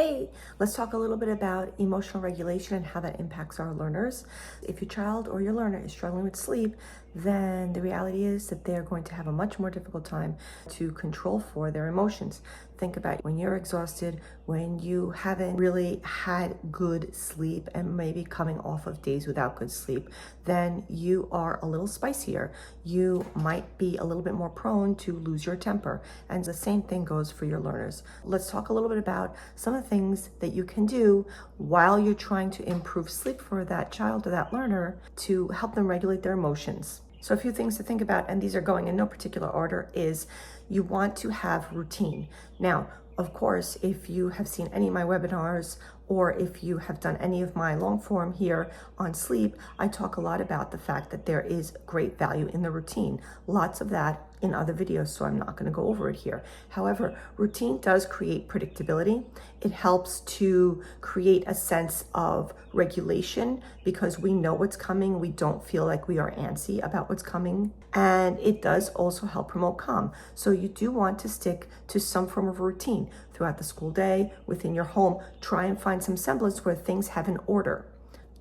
Hey, let's talk a little bit about emotional regulation and how that impacts our learners. If your child or your learner is struggling with sleep, then the reality is that they're going to have a much more difficult time to control for their emotions. Think about when you're exhausted, when you haven't really had good sleep and maybe coming off of days without good sleep, then you are a little spicier. You might be a little bit more prone to lose your temper. And the same thing goes for your learners. Let's talk a little bit about some of the things that you can do while you're trying to improve sleep for that child or that learner to help them regulate their emotions. So a few things to think about, and these are going in no particular order, is you want to have routine. Now, of course, if you have seen any of my webinars or if you have done any of my long form here on sleep, I talk a lot about the fact that there is great value in the routine. Lots of that in other videos, so I'm not going to go over it here. However, routine does create predictability. It helps to create a sense of regulation because we know what's coming. We don't feel like we are antsy about what's coming. And it does also help promote calm. So you do want to stick to some form of routine throughout the school day, within your home. Try and find some semblance where things have an order.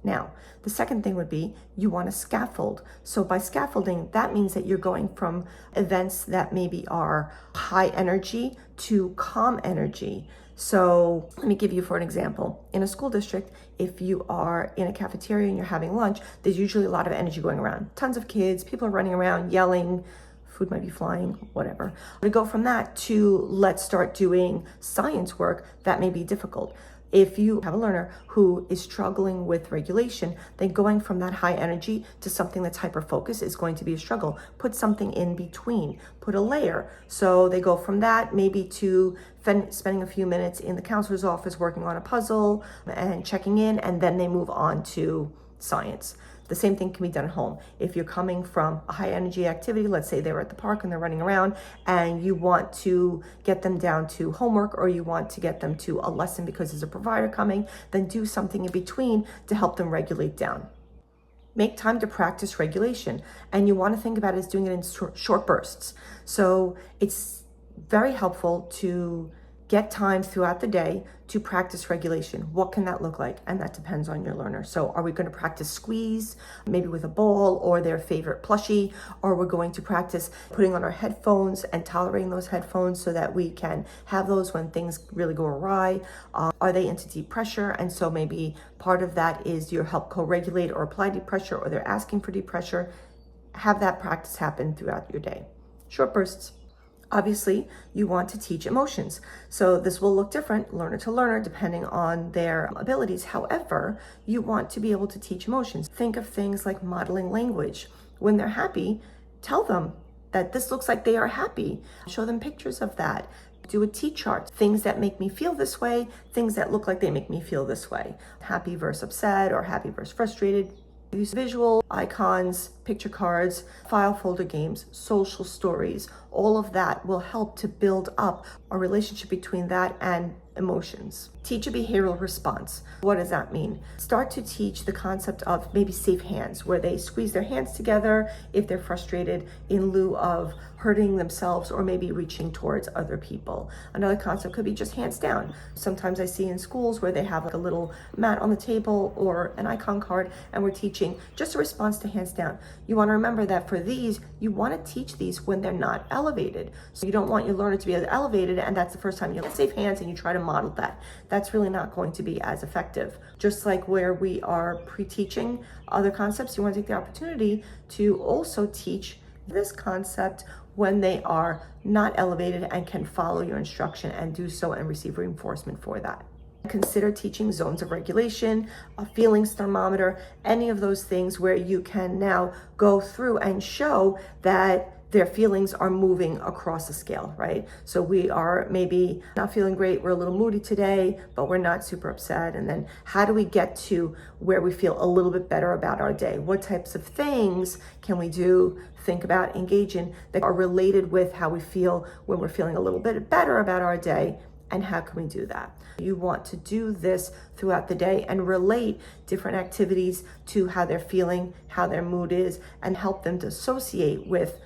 Now, the second thing would be you want to scaffold. So by scaffolding, that means that you're going from events that maybe are high energy to calm energy. So let me give you for an example. In a school district, if you are in a cafeteria and you're having lunch, there's usually a lot of energy going around. Tons of kids, people are running around, yelling, food might be flying, whatever. We go from that to let's start doing science work. That may be difficult. If you have a learner who is struggling with regulation, then going from that high energy to something that's hyper-focused is going to be a struggle. Put something in between, put a layer. So they go from that maybe to spending a few minutes in the counselor's office working on a puzzle and checking in, and then they move on to science. The same thing can be done at home. If you're coming from a high energy activity, let's say they were at the park and they're running around and you want to get them down to homework or you want to get them to a lesson because there's a provider coming, then do something in between to help them regulate down. Make time to practice regulation. And you want to think about it as doing it in short bursts. So it's very helpful to get time throughout the day to practice regulation. What can that look like? And that depends on your learner. So are we going to practice squeeze, maybe with a ball or their favorite plushie, or we're going to practice putting on our headphones and tolerating those headphones so that we can have those when things really go awry? Are they into deep pressure? And so maybe part of that is your help co-regulate or apply deep pressure, or they're asking for deep pressure. Have that practice happen throughout your day. Short bursts. Obviously, you want to teach emotions. So this will look different, learner to learner, depending on their abilities. However, you want to be able to teach emotions. Think of things like modeling language. When they're happy, tell them that this looks like they are happy. Show them pictures of that. Do a T-chart. Things that make me feel this way, things that look like they make me feel this way. Happy versus upset or happy versus frustrated. Use visual icons, picture cards, file folder games, social stories. All of that will help to build up a relationship between that and emotions. Teach a behavioral response. What does that mean? Start to teach the concept of maybe safe hands, where they squeeze their hands together if they're frustrated in lieu of hurting themselves or maybe reaching towards other people. Another concept could be just hands down. Sometimes I see in schools where they have like a little mat on the table or an icon card, and we're teaching just a response to hands down. You want to remember that for these, you want to teach these when they're not elevated. So you don't want your learner to be elevated and that's the first time you have safe hands and you try to model that. That's really not going to be as effective. Just like where we are pre-teaching other concepts, you want to take the opportunity to also teach this concept when they are not elevated and can follow your instruction and do so and receive reinforcement for that. Consider teaching zones of regulation, a feelings thermometer, any of those things where you can now go through and show that their feelings are moving across the scale, right? So we are maybe not feeling great, we're a little moody today, but we're not super upset. And then how do we get to where we feel a little bit better about our day? What types of things can we do, think about, engage in that are related with how we feel when we're feeling a little bit better about our day? And how can we do that? You want to do this throughout the day and relate different activities to how they're feeling, how their mood is, and help them to associate with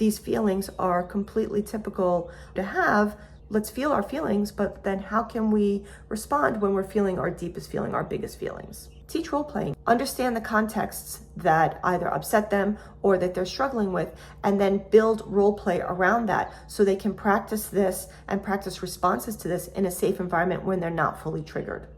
these feelings are completely typical to have let's feel our feelings, but then how can we respond when we're feeling our deepest feeling, our biggest feelings? Teach role playing. Understand the contexts that either upset them or that they're struggling with, and then build role play around that so they can practice this and practice responses to this in a safe environment when they're not fully triggered.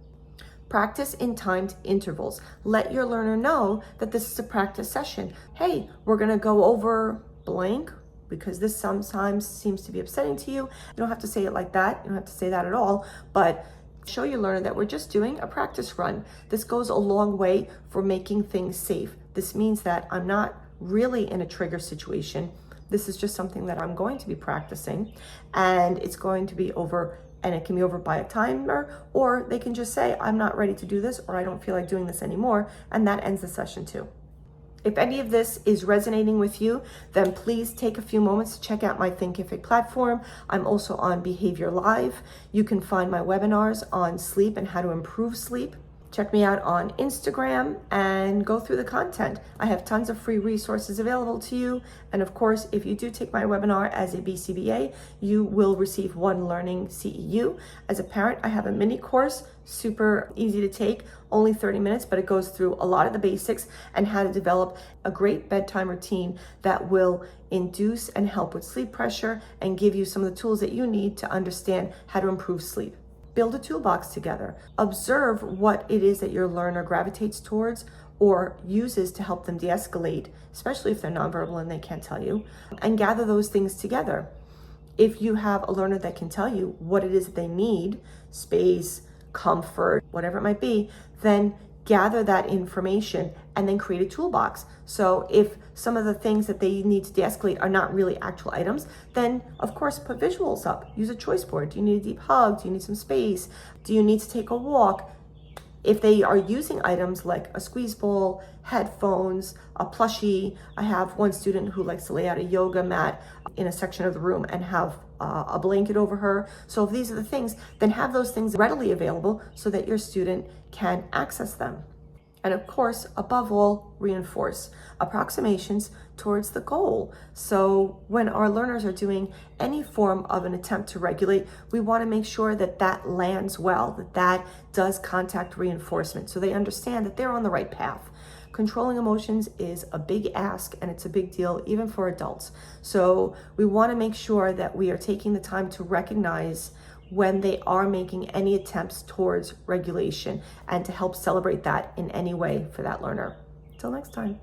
Practice in timed intervals. Let your learner know that this is a practice session. Hey, we're gonna go over blank because this sometimes seems to be upsetting to you. You don't have to say it like that. You don't have to say that at all, but show your learner that we're just doing a practice run. This goes a long way for making things safe. This means that I'm not really in a trigger situation. This is just something that I'm going to be practicing, and it's going to be over, and it can be over by a timer, or they can just say, I'm not ready to do this, or I don't feel like doing this anymore, and that ends the session too. If any of this is resonating with you, then please take a few moments to check out my Thinkific platform. I'm also on Behavior Live. You can find my webinars on sleep and how to improve sleep. Check me out on Instagram and go through the content. I have tons of free resources available to you. And of course, if you do take my webinar as a BCBA, you will receive one learning CEU. As a parent, I have a mini course, super easy to take, only 30 minutes, but it goes through a lot of the basics and how to develop a great bedtime routine that will induce and help with sleep pressure and give you some of the tools that you need to understand how to improve sleep. Build a toolbox together. Observe what it is that your learner gravitates towards or uses to help them de-escalate, especially if they're nonverbal and they can't tell you, and gather those things together. If you have a learner that can tell you what it is that they need, space, comfort, whatever it might be, then gather that information and then create a toolbox. So if some of the things that they need to de-escalate are not really actual items, then of course put visuals up. Use a choice board. Do you need a deep hug? Do you need some space? Do you need to take a walk? If they are using items like a squeeze ball, headphones, a plushie, I have one student who likes to lay out a yoga mat in a section of the room and have a blanket over her. So if these are the things, then have those things readily available so that your student can access them. And of course, above all, reinforce approximations towards the goal. So when our learners are doing any form of an attempt to regulate, we want to make sure that that lands well, that that does contact reinforcement, so they understand that they're on the right path. Controlling emotions is a big ask, and it's a big deal even for adults. So we want to make sure that we are taking the time to recognize when they are making any attempts towards regulation and to help celebrate that in any way for that learner. Till next time.